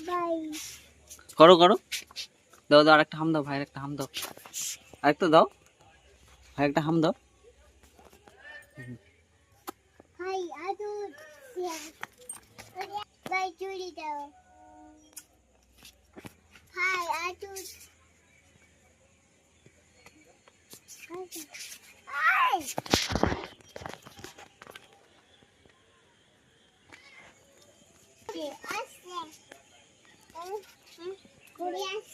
By করো করো, দাও দাও, আরেকটা হাম দাও, ভাইয়ের একটা হাম দাও, আরেকটা দাও, ভাই একটা হাম দাও। হাই আদু বাই চুরি দাও হাই আদু হাই আসলে করে আস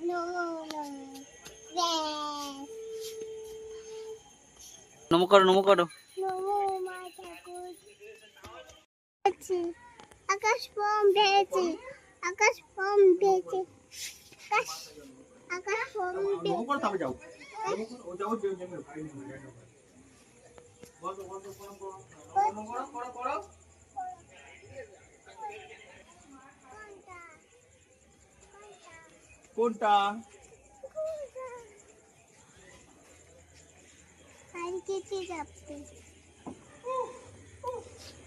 No, no. Yes. নমো করো, নমো করো। No, my ঠাকুর। আকাশ ফর্ম পেয়েছি। আকাশ ফর্ম পেয়েছি। আকাশ ফর্ম পেয়েছি। নমো করো তবে যাও। ও যাও যে করো। কোনটা? আর কেটে যাচ্ছে।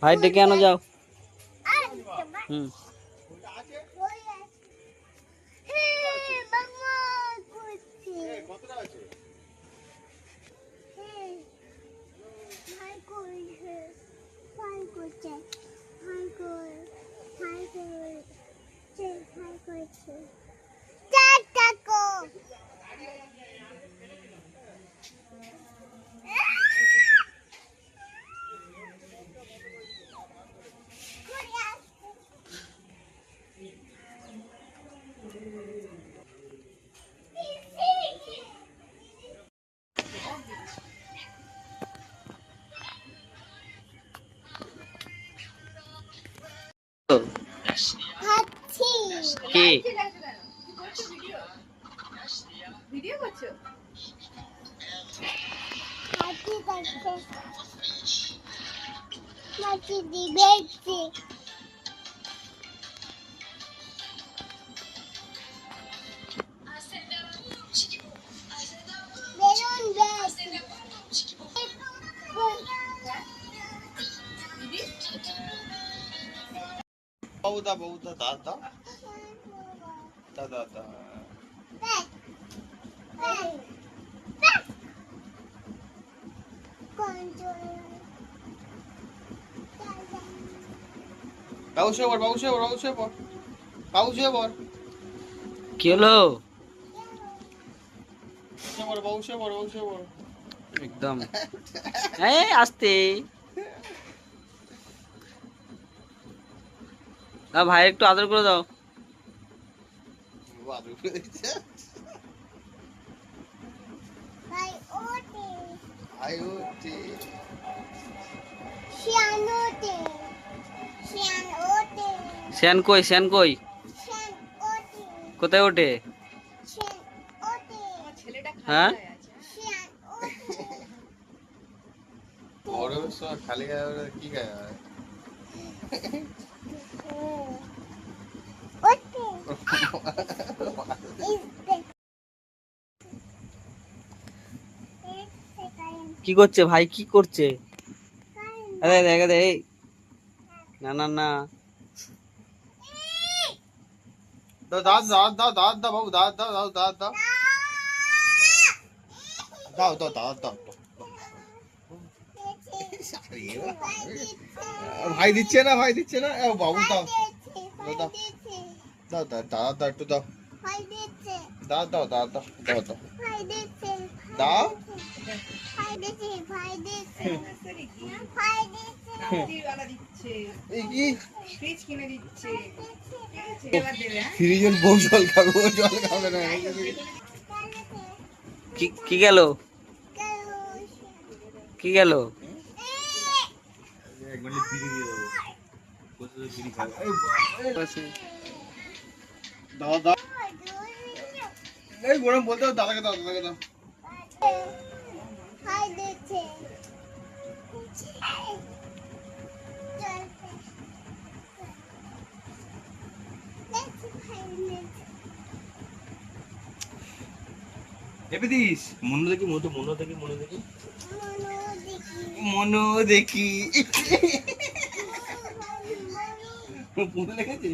ভাই ডেকে আনো যাও। হুম, কতটা আছে? কি ভিডিও করছো মাছি দিবেছি বেলুন বেশি বউদা বউদা দাদা দাদা দাদা বাবুসে বল বাবুসে বল বাবুসে বল বাবুসে বল কি হলো? বাবুসে বল বাবুসে বল একদম এই আস্তে। ভাই একটু আদর করে দাও। বাদু করে দিচ্ছে ভাই ওটে আইওটি শিয়ান ওটে শ্যান কই, শ্যান কই, শিয়ান ওটে কোথায় ওঠে? শিয়ান ওটে হ্যাঁ, শিয়ান ওটে বড় সব খালি গায়ে কি গায়ে ওটে কি করছে ভাই, কি করছে? আরে দেখা দে, এই না না না, দাও দাও দাও দাও দাও বাবু দাও দাও দাও দাও দাও দাও দাও দাও দাও ভাই দিচ্ছে না ভাই দিচ্ছে না বাবু দাও দাও দাও দাও দাও দাও একটু দাও ভাই দিচ্ছে দাও দাও দাও দাও দাও দাও ভাই দিচ্ছে দাও ভাই দিচ্ছে ভাই দিচ্ছে ভাই দিচ্ছে এই কি ফ্রিজ কিনে দিচ্ছে ফ্রিজের বউ জল খাবে ও জল খাবে না কি গেল, কি গেল? দাও দাও এই গরম বলতে দাদাকে দাও দাদাকে দাও ভাই দিচ্ছে এবে দিস মনে দেখি মনে দেখি মনে লেগেছে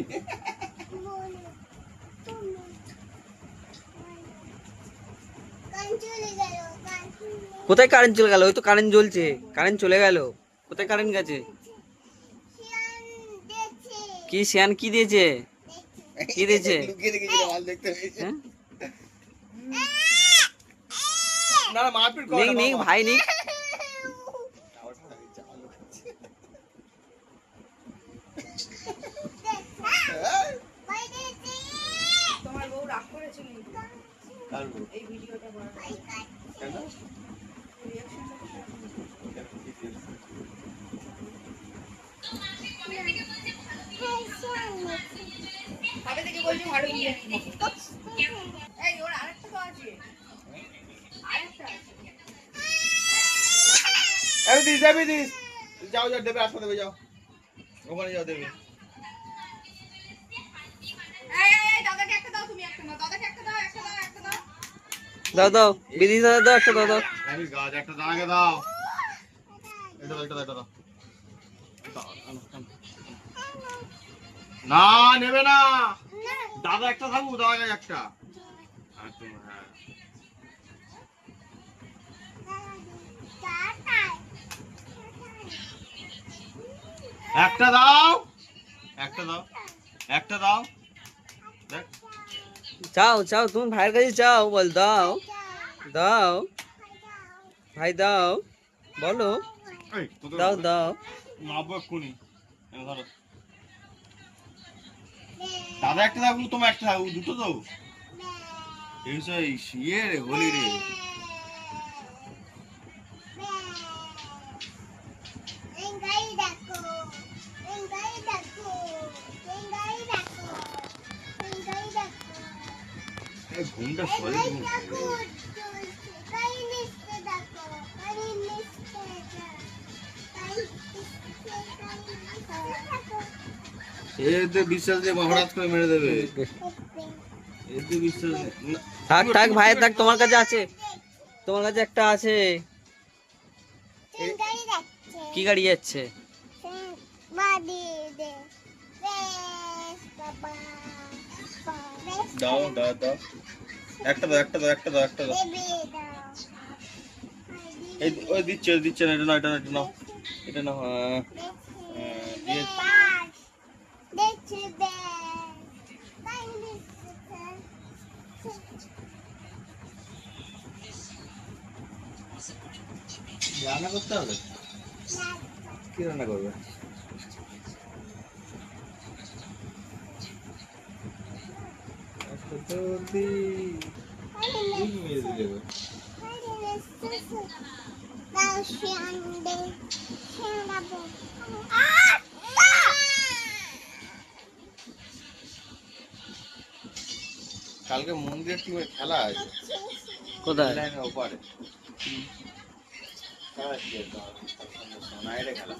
কোথায় কারেন্ট চলে গেল? ওই তো কারেন্ট জ্বলছে, কারেন্ট চলে গেল। কোথায় কারেন্ট গেছে? কি শিয়ান কি দিয়েছে? কি দিয়েছে? লুকিয়ে রেখেছিল মাল দেখতে পেয়েছে। হ্যাঁ? না না, মারপিট করে নেই না নেই বাবা। ভাই নেই। হ্যাঁ? তোমার বউ রাগ করেছে নাকি? কার বউ? এই ভিডিওটা করার কেন? কবে থেকে বলছি ভালো ইয়ে এই ওর আরেকটা তো আছে আরেকটা আছে এবে দিস যাও দেবে আসতে দেবে যাও ওখানে যাও দেবে এই দাদাকে একটা দাও তুমি একটা নাও দাদাকে একটা দাও দাও দাও বিধি দাও, দাও একটা দাও দাও। আমি গাছ একটা দাঁড়াকে দাও এটা দাও না নেবে না দাদা একটা থাকবো দাদা গাছ একটা আর তোমার, হ্যাঁ। একটা দাও দেখ চাও চাও তুমি ভাইয়ের কাছে চাও, বল দাও দাও ভাই দাও, বলো এই তোদের দাও দাও। মাপবো এক্ষুনি ধরো দাদা একটা থাকবো তোমার একটা থাকবো দুটো তো এই ইয়ে রে হোলি রে এই ঘুমটা সরে এতে বিশ্বাস দিয়ে হঠাৎ করে মেরে দেবে এতে বিশ্বাস না। থাক থাক ভাইয়ের থাক, তোমার কাছে আছে, তোমার কাছে একটা আছে। কি গাড়ি যাচ্ছে? দাও একটা দাও এই ওই দিচ্ছে না এটা নাও হ্যাঁ দিয়ে রান্না করতে হবে কি রান্না করবে কালকে মন্দিরের টিমের খেলা আছে কোথায়? লাইনের ওপারে খেলা আছে নাইটে খেলা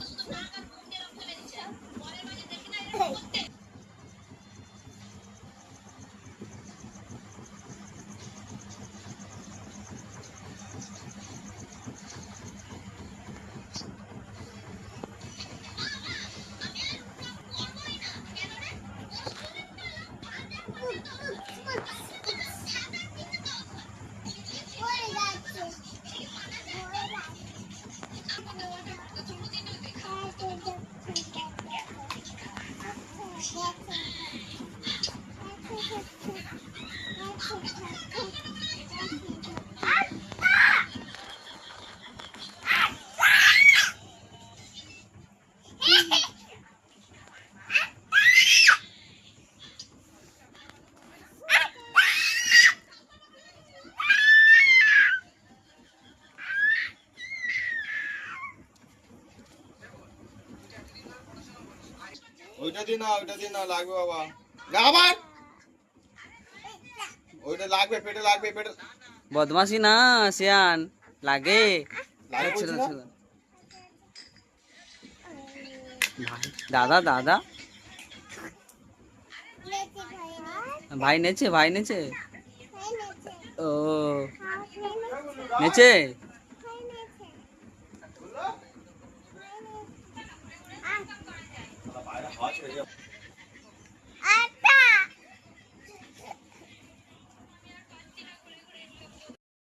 ওইটা দিয়ে না লাগবে বাবা না আবার ওইটা লাগবে পেটে বদমাসি না শিয়ান, লাগে। লাগবে ছেড়ে বলছি দাও, না? ছেড়ে দাও। দাদা দাদা ভাই নেচে, ভাই নেচে। ভাই নেচে। ও ভাই নেচে। নেচে। ভাই নেচে। ভাই নেচে। আয়।